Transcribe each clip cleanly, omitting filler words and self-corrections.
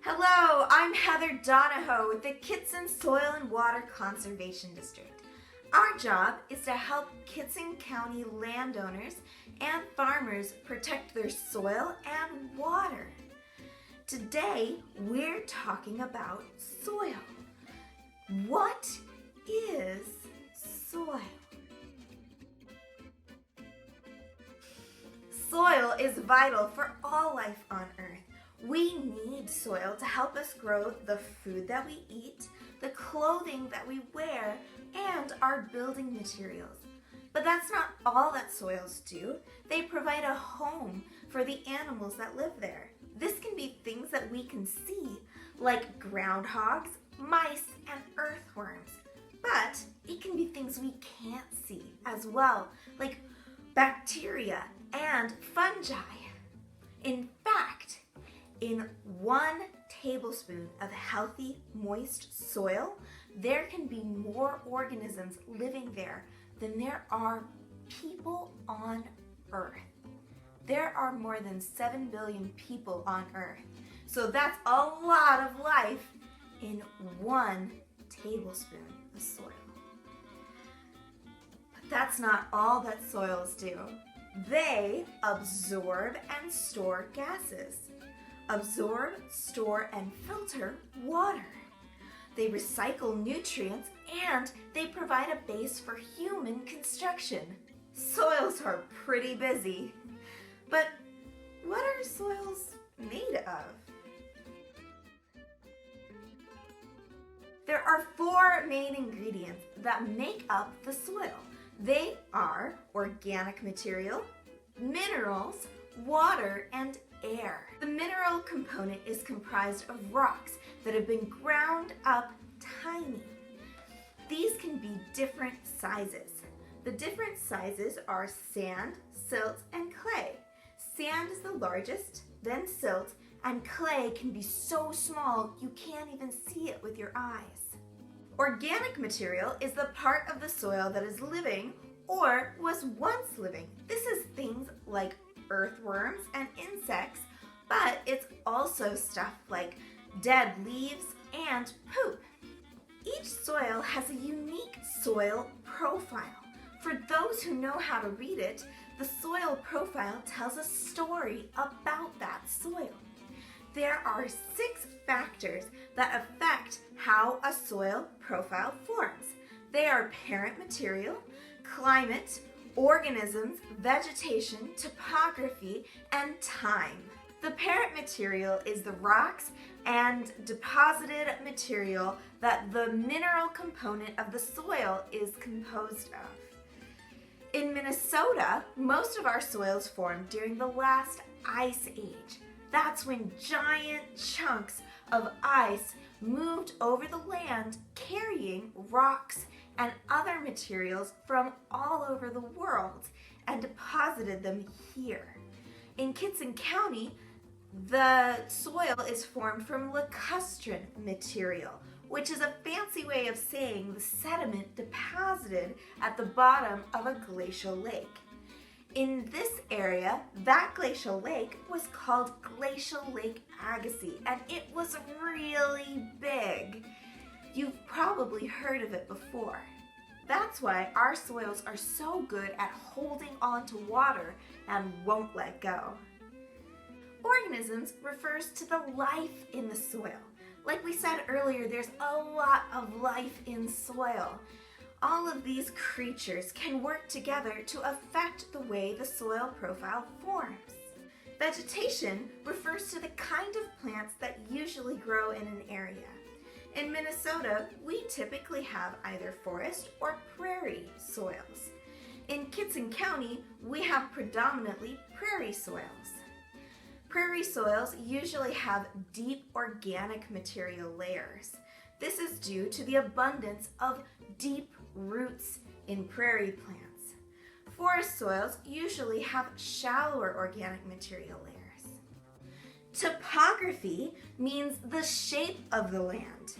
Hello, I'm Heather Donahoe with the Kittson Soil and Water Conservation District. Our job is to help Kittson County landowners and farmers protect their soil and water. Today, we're talking about soil. What is soil? Soil is vital for all life on Earth. We need soil to help us grow the food that we eat, the clothing that we wear, and our building materials. But that's not all that soils do. They provide a home for the animals that live there. This can be things that we can see, like groundhogs, mice, and earthworms. But it can be things we can't see as well, like bacteria and fungi. In fact, in 1 tablespoon of healthy, moist soil, there can be more organisms living there than there are people on Earth. There are more than 7 billion people on Earth. So that's a lot of life in 1 tablespoon of soil. But that's not all that soils do. They absorb and store gases. Absorb, store, and filter water. They recycle nutrients and they provide a base for human construction. Soils are pretty busy. But what are soils made of? There are 4 main ingredients that make up the soil. They are organic material, minerals, water, and air. The mineral component is comprised of rocks that have been ground up tiny. These can be different sizes. The different sizes are sand, silt, and clay. Sand is the largest, then silt, and clay can be so small you can't even see it with your eyes. Organic material is the part of the soil that is living or was once living. This is things like earthworms and insects, but it's also stuff like dead leaves and poop. Each soil has a unique soil profile. For those who know how to read it, the soil profile tells a story about that soil. There are 6 factors that affect how a soil profile forms. They are parent material, climate, organisms, vegetation, topography, and time. The parent material is the rocks and deposited material that the mineral component of the soil is composed of. In Minnesota, most of our soils formed during the last ice age. That's when giant chunks of ice moved over the land carrying rocks and other materials from all over the world and deposited them here. In Kittson County, the soil is formed from lacustrine material, which is a fancy way of saying the sediment deposited at the bottom of a glacial lake. In this area, that glacial lake was called Glacial Lake Agassiz, and it was really big. You've probably heard of it before. That's why our soils are so good at holding on to water and won't let go. Organisms refers to the life in the soil. Like we said earlier, there's a lot of life in soil. All of these creatures can work together to affect the way the soil profile forms. Vegetation refers to the kind of plants that usually grow in an area. In Minnesota, we typically have either forest or prairie soils. In Kittson County, we have predominantly prairie soils. Prairie soils usually have deep organic material layers. This is due to the abundance of deep roots in prairie plants. Forest soils usually have shallower organic material layers. Topography means the shape of the land.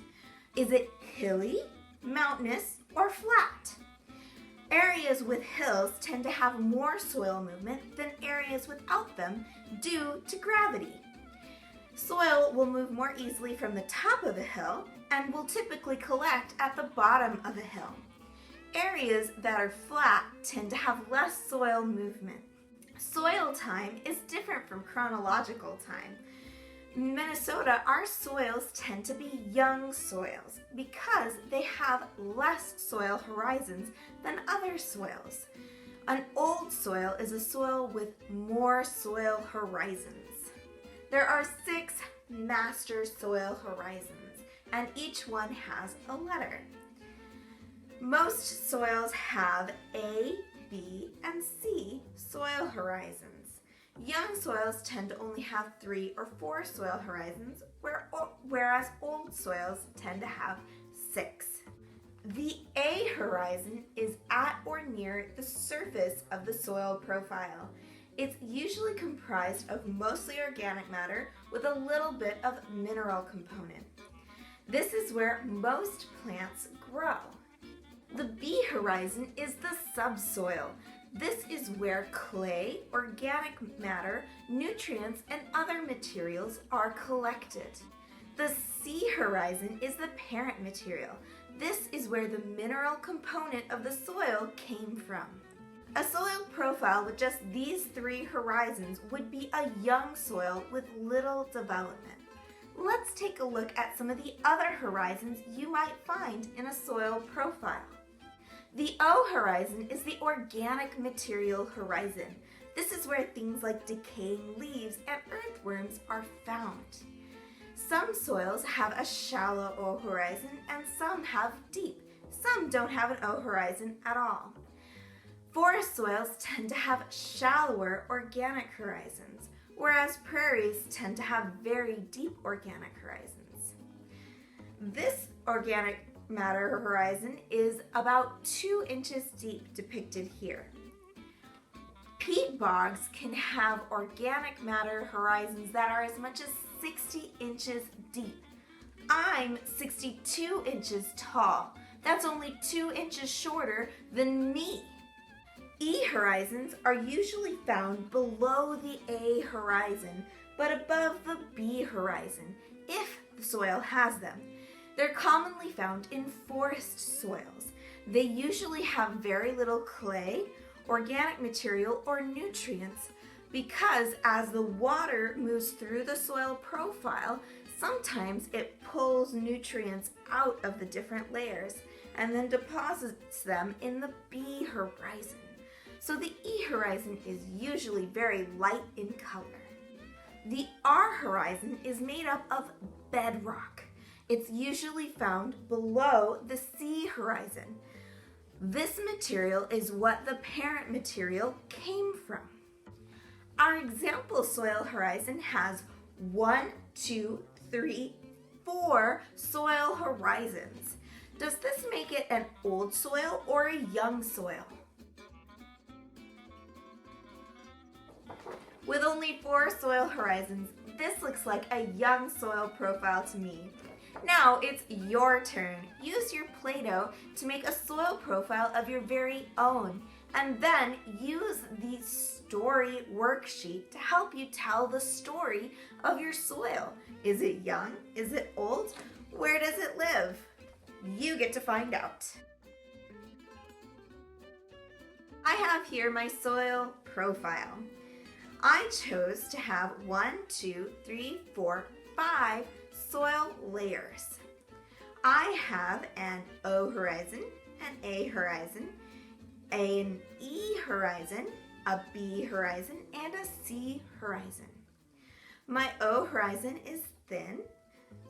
Is it hilly, mountainous, or flat? Areas with hills tend to have more soil movement than areas without them due to gravity. Soil will move more easily from the top of a hill and will typically collect at the bottom of a hill. Areas that are flat tend to have less soil movement. Soil time is different from chronological time. In Minnesota, our soils tend to be young soils because they have less soil horizons than other soils. An old soil is a soil with more soil horizons. There are 6 master soil horizons, and each one has a letter. Most soils have A, B, and C soil horizons. Young soils tend to only have 3 or 4 soil horizons, whereas old soils tend to have 6. The A horizon is at or near the surface of the soil profile. It's usually comprised of mostly organic matter with a little bit of mineral component. This is where most plants grow. The B horizon is the subsoil. This is where clay, organic matter, nutrients, and other materials are collected. The C horizon is the parent material. This is where the mineral component of the soil came from. A soil profile with just these 3 horizons would be a young soil with little development. Let's take a look at some of the other horizons you might find in a soil profile. The O horizon is the organic material horizon. This is where things like decaying leaves and earthworms are found. Some soils have a shallow O horizon and some have deep. Some don't have an O horizon at all. Forest soils tend to have shallower organic horizons, whereas prairies tend to have very deep organic horizons. This organic matter horizon is about 2 inches deep, depicted here. Peat bogs can have organic matter horizons that are as much as 60 inches deep. I'm 62 inches tall. That's only 2 inches shorter than me. E horizons are usually found below the A horizon, but above the B horizon, if the soil has them. They're commonly found in forest soils. They usually have very little clay, organic material, or nutrients because as the water moves through the soil profile, sometimes it pulls nutrients out of the different layers and then deposits them in the B horizon. So the E horizon is usually very light in color. The R horizon is made up of bedrock. It's usually found below the C horizon. This material is what the parent material came from. Our example soil horizon has 1, 2, 3, 4 soil horizons. Does this make it an old soil or a young soil? With only 4 soil horizons, this looks like a young soil profile to me. Now it's your turn. Use your Play-Doh to make a soil profile of your very own, and then use the story worksheet to help you tell the story of your soil. Is it young? Is it old? Where does it live? You get to find out. I have here my soil profile. I chose to have 1, 2, 3, 4, 5 soil layers. I have an O horizon, an A horizon, an E horizon, a B horizon, and a C horizon. My O horizon is thin,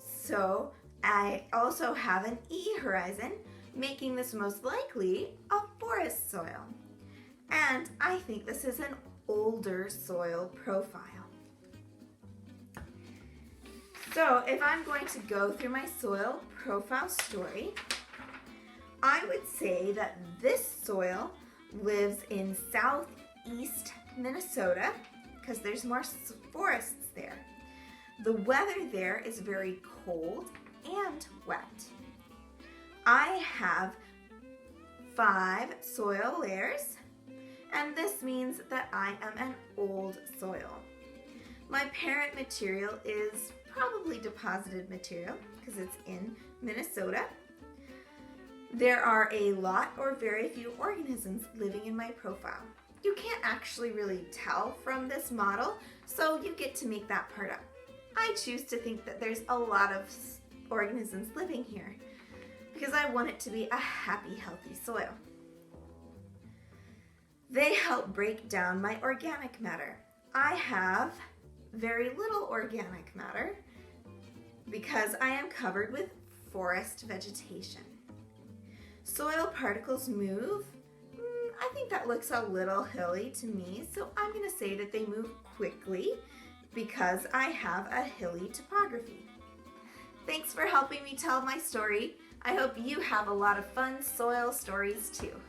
so I also have an E horizon, making this most likely a forest soil. And I think this is an older soil profile. So if I'm going to go through my soil profile story, I would say that this soil lives in southeast Minnesota because there's more forests there. The weather there is very cold and wet. I have 5 soil layers, and this means that I am an old soil. My parent material is probably deposited material because it's in Minnesota. There are a lot or very few organisms living in my profile. You can't actually really tell from this model, so you get to make that part up. I choose to think that there's a lot of organisms living here because I want it to be a happy, healthy soil. They help break down my organic matter. I have very little organic matter because I am covered with forest vegetation. Soil particles move. I think that looks a little hilly to me, so I'm going to say that they move quickly because I have a hilly topography. Thanks for helping me tell my story. I hope you have a lot of fun soil stories too.